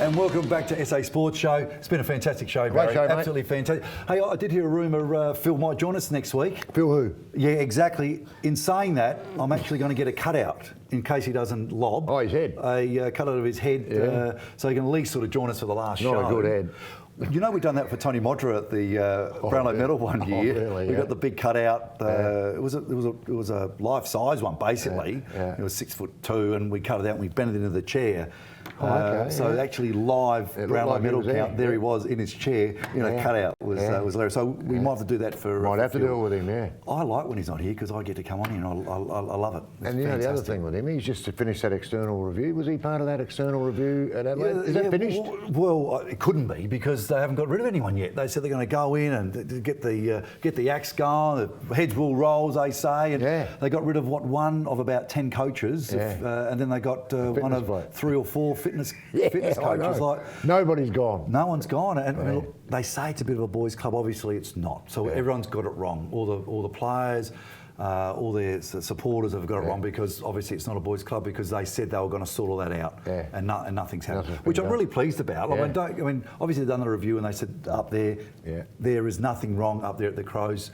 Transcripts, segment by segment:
And welcome back to SA Sports Show. It's been a fantastic show, Barry. Great show, mate. Absolutely fantastic. Hey, I did hear a rumour Phil might join us next week. Phil who? Yeah, exactly. In saying that, I'm actually going to get a cutout in case he doesn't lob. Oh, his head. A cutout of his head, so he can at least sort of join us for the last show. Not a good head. You know, we've done that for Tony Modra at the Brownlow Medal one year. Really, we got the big cutout. It was a life size one basically. Yeah. It was 6'2", and we cut it out and we bent it into the chair. So actually live Brownlow Medal count. There he was in his chair. Cutout was hilarious. So we might have to do that for. Might have to deal with him. Yeah. I like when he's not here because I get to come on here and I love it. It's and you know the other thing with him, he's just to finish that external review. Was he part of that external review at Adelaide? Is that finished? Well, it couldn't be because they haven't got rid of anyone yet. They said they're going to go in and get the axe going. The heads will roll, as they say. And they got rid of one of about 10 coaches, and then they got one of 3 or 4 fitness coaches. Like nobody's gone. No one's gone. And I mean, they say it's a bit of a boys' club. Obviously, it's not. So everyone's got it wrong. All the players. All their supporters have got it wrong because obviously it's not a boys' club because they said they were going to sort all that out and nothing's happened, which I'm really pleased about. I mean, obviously they've done the review and they said up there, there is nothing wrong up there at the Crows,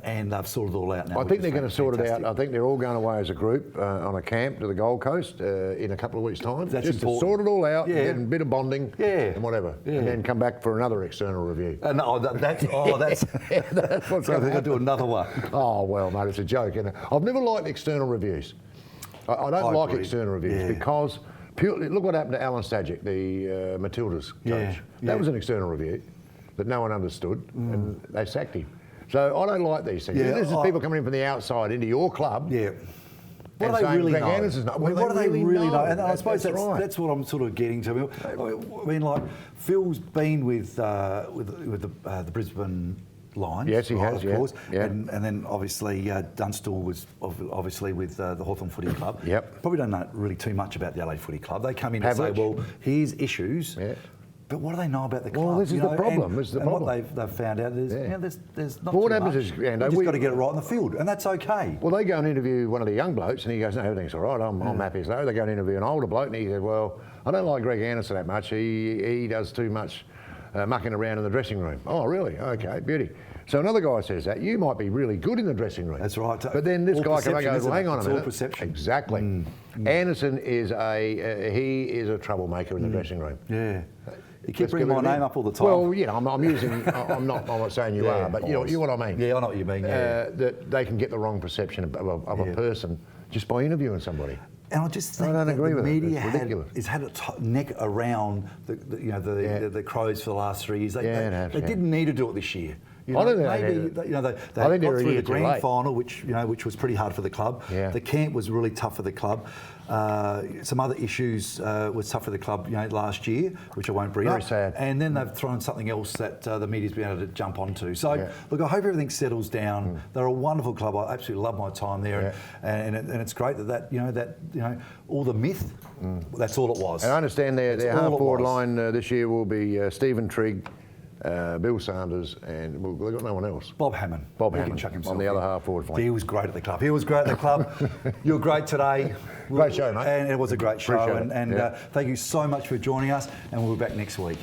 and they've sorted it all out now. I think they're going to sort it out. I think they're all going away as a group on a camp to the Gold Coast in a couple of weeks' time. That's just important. To sort it all out, get a bit of bonding and whatever, and then come back for another external review. And that's what's so they're going to do another one. Oh well, mate, it's a joke. I've never liked external reviews. I don't like external reviews because purely look what happened to Alan Stajic, the Matildas coach. That was an external review that no one understood, and they sacked him. So I don't like these things. This is people coming in from the outside into your club. Yeah. What do they really know? What do they really know? And I suppose that's what I'm sort of getting to. I mean, like Phil's been with the Brisbane Lions. Yes, he has, of course. And then obviously Dunstall was obviously with the Hawthorn Footy Club. Probably don't know really too much about the LA Footy Club. They come in and say, well, here's issues. But what do they know about the club? Well, this is the problem. And what they've found out is there's not what too happens much. is, We've just got to get it right in the field, and that's okay. Well, they go and interview one of the young blokes, and he goes, no, everything's all right, I'm happy as though. They go and interview an older bloke, and he said, well, I don't like Greg Anderson that much. He does too much mucking around in the dressing room. Oh, really? Okay, beauty. So another guy says that. You might be really good in the dressing room. That's right. But then this guy comes and goes, well, hang on a minute. All perception. Exactly. Anderson is he is a troublemaker in the dressing room. Yeah. You keep bringing my name up all the time. Well, I'm not saying you are, but you know what I mean. Yeah, I know what you mean. That they can get the wrong perception of a person just by interviewing somebody. And I just think that the media has had a neck around the Crows for the last 3 years. They didn't need to do it this year. They got through the grand final, which was pretty hard for the club. The camp was really tough for the club. Some other issues was tough for the club, last year, which I won't bring up. Very sad. And then they've thrown something else that the media's been able to jump onto. So look, I hope everything settles down. They're a wonderful club. I absolutely love my time there, and it's great that all the myth. That's all it was. And I understand their half forward line this year will be Stephen Trigg, Bill Sanders, and they've got no one else. Bob Hammond. Can chuck himself on the other half forward flank. He was great at the club. You were great today. Great show, mate. And it was a great show. Appreciate it. And thank you so much for joining us, and we'll be back next week.